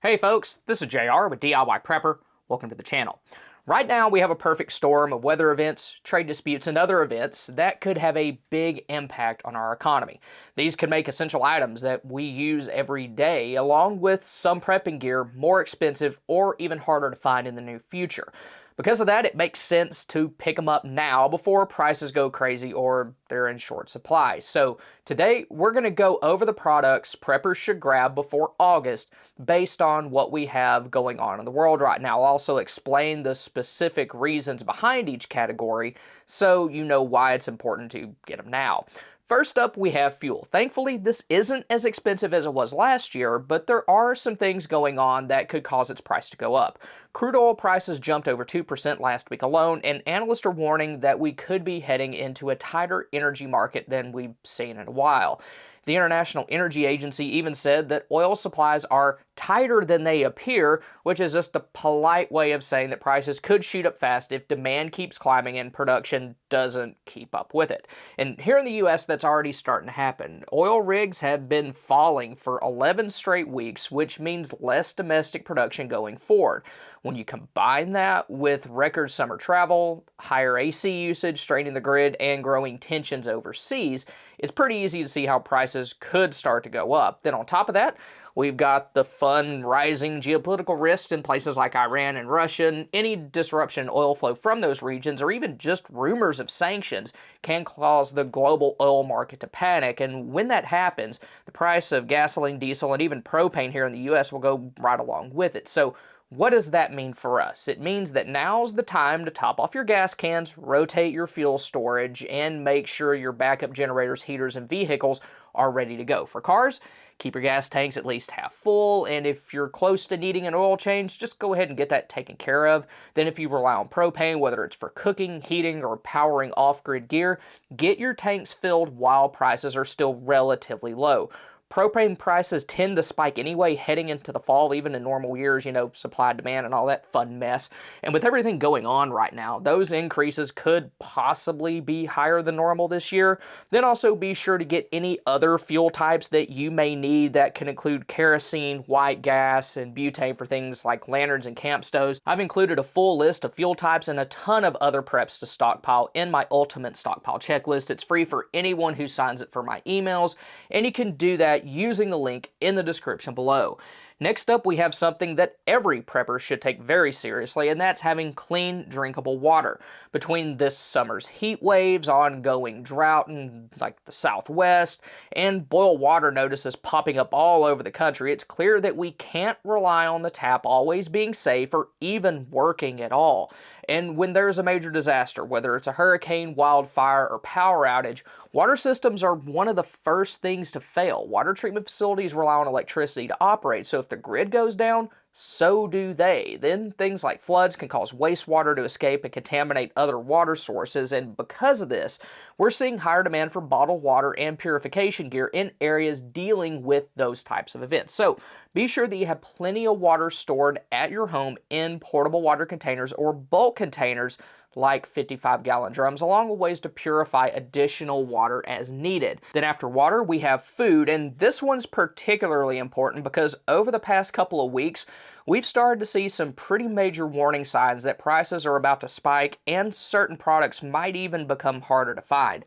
Hey folks, this is JR with DIY Prepper. Welcome to the channel. Right now we have a perfect storm of weather events, trade disputes, and other events that could have a big impact on our economy. These could make essential items that we use every day, along with some prepping gear, more expensive or even harder to find in the near future. Because of that, it makes sense to pick them up now before prices go crazy or they're in short supply. So today we're going to go over the products preppers should grab before August based on what we have going on in the world right now. I'll also explain the specific reasons behind each category so you know why it's important to get them now. First up, we have fuel. Thankfully, this isn't as expensive as it was last year, but there are some things going on that could cause its price to go up. Crude oil prices jumped over 2% last week alone, and analysts are warning that we could be heading into a tighter energy market than we've seen in a while. The International Energy Agency even said that oil supplies are tighter than they appear, which is just a polite way of saying that prices could shoot up fast if demand keeps climbing and production doesn't keep up with it. And here in the US, that's already starting to happen. Oil rigs have been falling for 11 straight weeks, which means less domestic production going forward. When you combine that with record summer travel, higher AC usage straining the grid, and growing tensions overseas, it's pretty easy to see how prices could start to go up. Then on top of that, we've got the fun rising geopolitical risks in places like Iran and Russia, and any disruption in oil flow from those regions, or even just rumors of sanctions, can cause the global oil market to panic. And when that happens, the price of gasoline, diesel, and even propane here in the US will go right along with it. So what does that mean for us? It means that now's the time to top off your gas cans, rotate your fuel storage, and make sure your backup generators, heaters, and vehicles are ready to go. For cars, keep your gas tanks at least half full, and if you're close to needing an oil change, just go ahead and get that taken care of. Then if you rely on propane, whether it's for cooking, heating, or powering off-grid gear, get your tanks filled while prices are still relatively low. Propane prices tend to spike anyway heading into the fall, even in normal years, supply, demand, and all that fun mess. And with everything going on right now, those increases could possibly be higher than normal this year. Then also be sure to get any other fuel types that you may need that can include kerosene, white gas, and butane for things like lanterns and camp stoves. I've included a full list of fuel types and a ton of other preps to stockpile in my ultimate stockpile checklist. It's free for anyone who signs up for my emails, and you can do that using the link in the description below. Next up, we have something that every prepper should take very seriously, and that's having clean, drinkable water. Between this summer's heat waves, ongoing drought in like the Southwest, and boil water notices popping up all over the country, it's clear that we can't rely on the tap always being safe or even working at all. And when there's a major disaster, whether it's a hurricane, wildfire, or power outage, water systems are one of the first things to fail. Water treatment facilities rely on electricity to operate, so if the grid goes down, so do they. Then things like floods can cause wastewater to escape and contaminate other water sources, and because of this, we're seeing higher demand for bottled water and purification gear in areas dealing with those types of events. So be sure that you have plenty of water stored at your home in portable water containers or bulk containers like 55-gallon drums, along with ways to purify additional water as needed. Then after water, we have food, and this one's particularly important because over the past couple of weeks, we've started to see some pretty major warning signs that prices are about to spike and certain products might even become harder to find.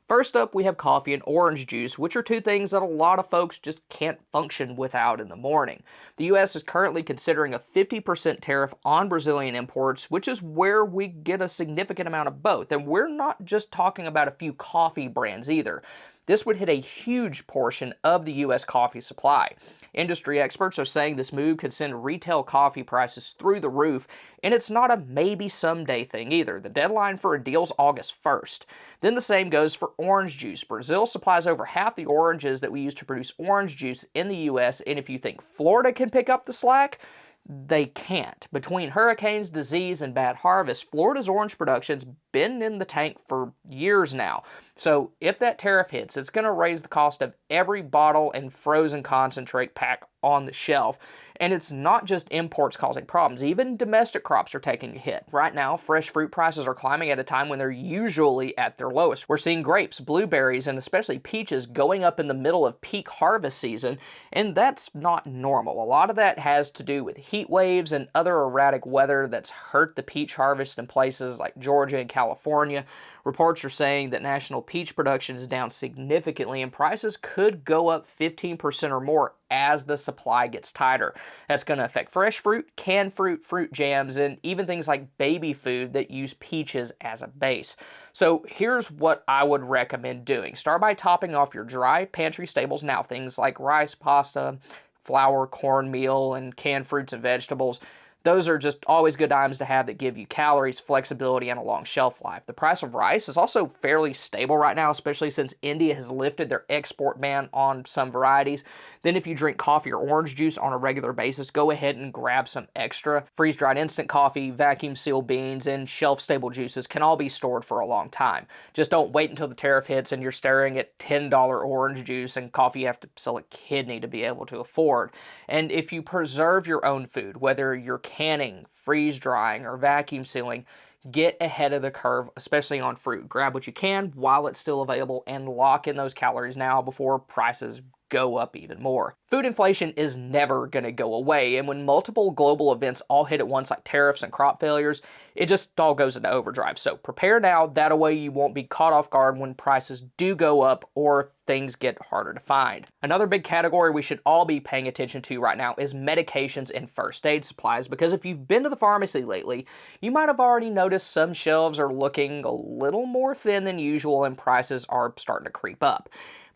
First up, we have coffee and orange juice, which are two things that a lot of folks just can't function without in the morning. The U.S. is currently considering a 50% tariff on Brazilian imports, which is where we get a significant amount of both. And we're not just talking about a few coffee brands either. This would hit a huge portion of the U.S. coffee supply. Industry experts are saying this move could send retail coffee prices through the roof, and it's not a maybe someday thing either. The deadline for a deal's August 1st. Then the same goes for orange juice. Brazil supplies over half the oranges that we use to produce orange juice in the U.S., and if you think Florida can pick up the slack, they can't. Between hurricanes, disease, and bad harvest, Florida's orange production's been in the tank for years now. So if that tariff hits, it's going to raise the cost of every bottle and frozen concentrate pack on the shelf. And it's not just imports causing problems. Even domestic crops are taking a hit. Right now, fresh fruit prices are climbing at a time when they're usually at their lowest. We're seeing grapes, blueberries, and especially peaches going up in the middle of peak harvest season, and that's not normal. A lot of that has to do with heat waves and other erratic weather that's hurt the peach harvest in places like Georgia and California. Reports are saying that national peach production is down significantly and prices could go up 15% or more as the supply gets tighter. That's going to affect fresh fruit, canned fruit, fruit jams, and even things like baby food that use peaches as a base. So here's what I would recommend doing. Start by topping off your dry pantry staples now, things like rice, pasta, flour, cornmeal, and canned fruits and vegetables. Those are just always good items to have that give you calories, flexibility, and a long shelf life. The price of rice is also fairly stable right now, especially since India has lifted their export ban on some varieties. Then if you drink coffee or orange juice on a regular basis, go ahead and grab some extra. Freeze-dried instant coffee, vacuum-sealed beans, and shelf-stable juices can all be stored for a long time. Just don't wait until the tariff hits and you're staring at $10 orange juice and coffee you have to sell a kidney to be able to afford. And if you preserve your own food, whether you're canning, freeze drying, or vacuum sealing, get ahead of the curve, especially on fruit. Grab what you can while it's still available and lock in those calories now before prices go up even more. Food inflation is never going to go away, and when multiple global events all hit at once like tariffs and crop failures, it just all goes into overdrive. So prepare now, that way you won't be caught off guard when prices do go up or things get harder to find. Another big category we should all be paying attention to right now is medications and first aid supplies, because if you've been to the pharmacy lately, you might have already noticed some shelves are looking a little more thin than usual and prices are starting to creep up.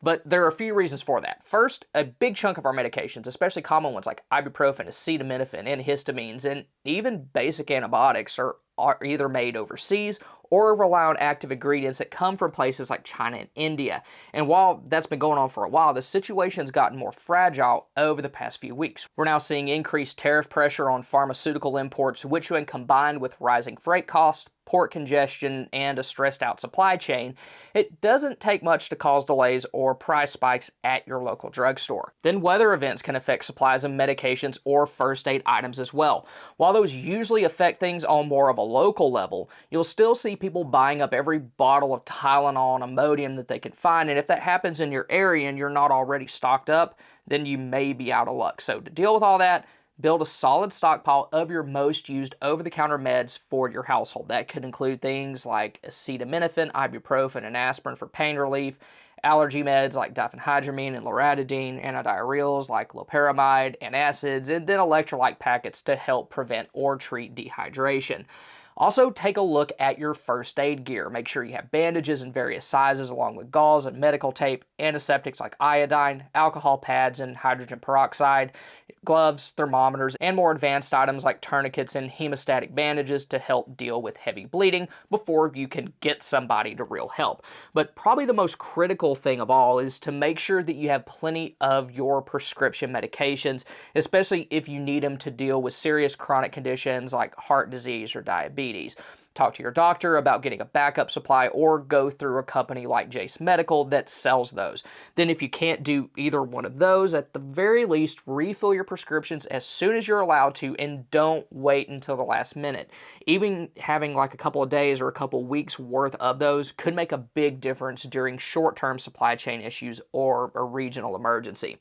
But there are a few reasons for that. First, a big chunk of our medications, especially common ones like ibuprofen, acetaminophen, antihistamines, and even basic antibiotics are either made overseas or rely on active ingredients that come from places like China and India. And while that's been going on for a while, the situation's gotten more fragile over the past few weeks. We're now seeing increased tariff pressure on pharmaceutical imports, which when combined with rising freight costs, port congestion, and a stressed out supply chain, it doesn't take much to cause delays or price spikes at your local drugstore. Then weather events can affect supplies of medications or first aid items as well. While those usually affect things on more of a local level, you'll still see people buying up every bottle of Tylenol and Imodium that they can find, and if that happens in your area and you're not already stocked up, then you may be out of luck. So to deal with all that, build a solid stockpile of your most used over-the-counter meds for your household. That could include things like acetaminophen, ibuprofen, and aspirin for pain relief, allergy meds like diphenhydramine and loratadine, antidiarrheals like loperamide, antacids, and then electrolyte packets to help prevent or treat dehydration. Also, take a look at your first aid gear. Make sure you have bandages in various sizes along with gauze and medical tape, antiseptics like iodine, alcohol pads and hydrogen peroxide, gloves, thermometers, and more advanced items like tourniquets and hemostatic bandages to help deal with heavy bleeding before you can get somebody to real help. But probably the most critical thing of all is to make sure that you have plenty of your prescription medications, especially if you need them to deal with serious chronic conditions like heart disease or diabetes. Talk to your doctor about getting a backup supply or go through a company like Jase Medical that sells those. Then if you can't do either one of those, at the very least, refill your prescriptions as soon as you're allowed to and don't wait until the last minute. Even having like a couple of days or a couple of weeks worth of those could make a big difference during short-term supply chain issues or a regional emergency.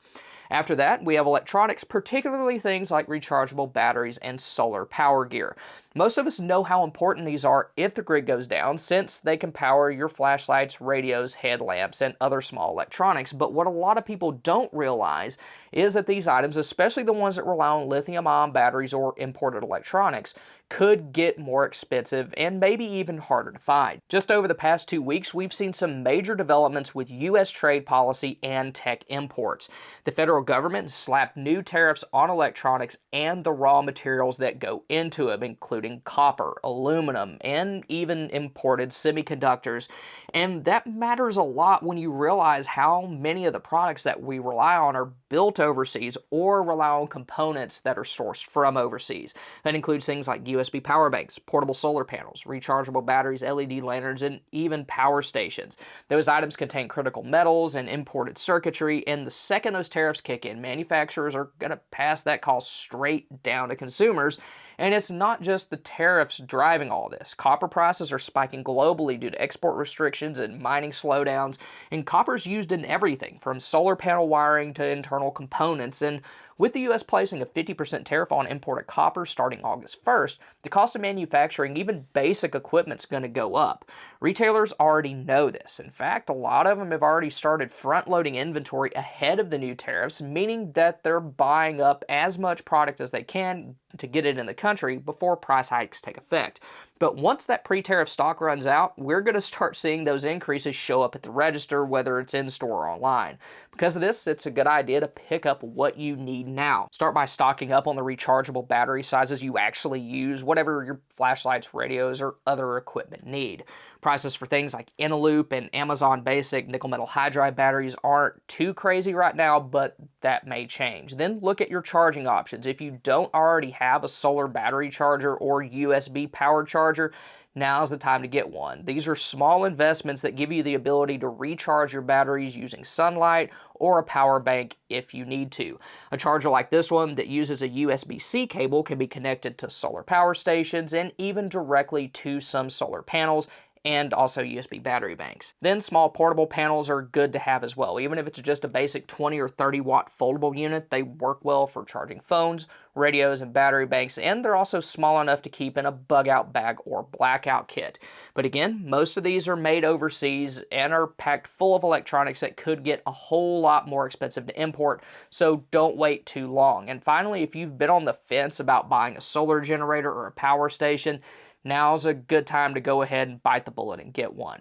After that, we have electronics, particularly things like rechargeable batteries and solar power gear. Most of us know how important these are if the grid goes down, since they can power your flashlights, radios, headlamps, and other small electronics. But what a lot of people don't realize is that these items, especially the ones that rely on lithium-ion batteries or imported electronics, could get more expensive and maybe even harder to find. Just over the past 2 weeks, we've seen some major developments with U.S. trade policy and tech imports. The federal government slapped new tariffs on electronics and the raw materials that go into them, including copper, aluminum, and even imported semiconductors. And that matters a lot when you realize how many of the products that we rely on are built overseas or rely on components that are sourced from overseas. That includes things like USB power banks, portable solar panels, rechargeable batteries, LED lanterns, and even power stations. Those items contain critical metals and imported circuitry, and the second those tariffs kick in, manufacturers are going to pass that cost straight down to consumers. And it's not just the tariffs driving all this. Copper prices are spiking globally due to export restrictions and mining slowdowns, and copper's used in everything from solar panel wiring to internal components. And with the U.S. placing a 50% tariff on imported copper starting August 1st, the cost of manufacturing even basic equipment is going to go up. Retailers already know this. In fact, a lot of them have already started front-loading inventory ahead of the new tariffs, meaning that they're buying up as much product as they can to get it in the country before price hikes take effect. But once that pre-tariff stock runs out, we're going to start seeing those increases show up at the register, whether it's in-store or online. Because of this, it's a good idea to pick up what you need now. Start by stocking up on the rechargeable battery sizes you actually use, whatever your flashlights, radios, or other equipment need. Prices for things like Eneloop and Amazon Basic nickel metal hydride batteries aren't too crazy right now, but that may change. Then look at your charging options. If you don't already have a solar battery charger or USB powered charger, now's the time to get one. These are small investments that give you the ability to recharge your batteries using sunlight or a power bank if you need to. A charger like this one that uses a USB-C cable can be connected to solar power stations and even directly to some solar panels, and also USB battery banks. Then small portable panels are good to have as well. Even if it's just a basic 20 or 30 watt foldable unit, they work well for charging phones, radios, and battery banks, and they're also small enough to keep in a bug out bag or blackout kit. But again, most of these are made overseas and are packed full of electronics that could get a whole lot more expensive to import, so don't wait too long. And finally, if you've been on the fence about buying a solar generator or a power station, now's a good time to go ahead and bite the bullet and get one.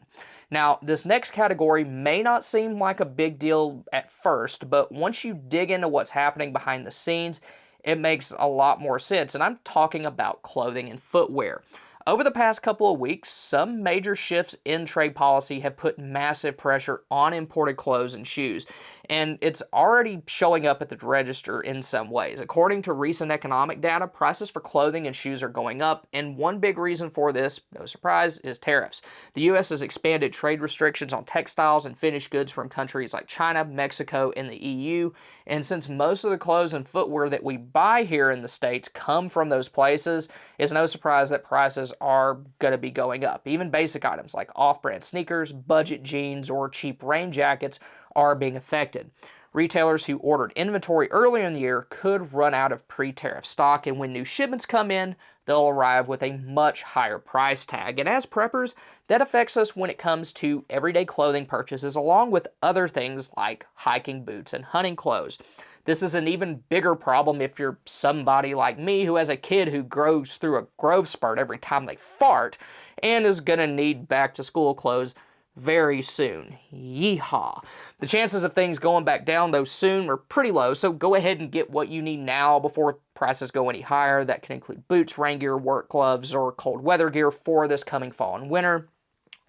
Now, this next category may not seem like a big deal at first, but once you dig into what's happening behind the scenes, it makes a lot more sense, and I'm talking about clothing and footwear. Over the past couple of weeks, some major shifts in trade policy have put massive pressure on imported clothes and shoes, and it's already showing up at the register in some ways. According to recent economic data, prices for clothing and shoes are going up, and one big reason for this, no surprise, is tariffs. The U.S. has expanded trade restrictions on textiles and finished goods from countries like China, Mexico, and the EU, and since most of the clothes and footwear that we buy here in the States come from those places, it's no surprise that prices are going to be going up. Even basic items like off-brand sneakers, budget jeans, or cheap rain jackets are being affected. Retailers who ordered inventory earlier in the year could run out of pre-tariff stock, and when new shipments come in, they'll arrive with a much higher price tag. And as preppers, that affects us when it comes to everyday clothing purchases, along with other things like hiking boots and hunting clothes. This is an even bigger problem if you're somebody like me who has a kid who goes through a growth spurt every time they fart and is going to need back-to-school clothes very soon. Yeehaw. The chances of things going back down though soon are pretty low, so go ahead and get what you need now before prices go any higher. That can include boots, rain gear, work gloves, or cold weather gear for this coming fall and winter.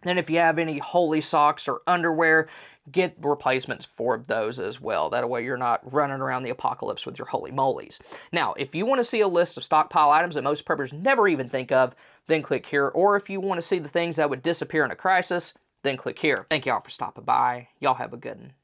Then if you have any holey socks or underwear, get replacements for those as well. That way you're not running around the apocalypse with your holy molies. Now, if you want to see a list of stockpile items that most preppers never even think of, then click here. Or if you want to see the things that would disappear in a crisis, then click here. Thank y'all for stopping by. Y'all have a good one.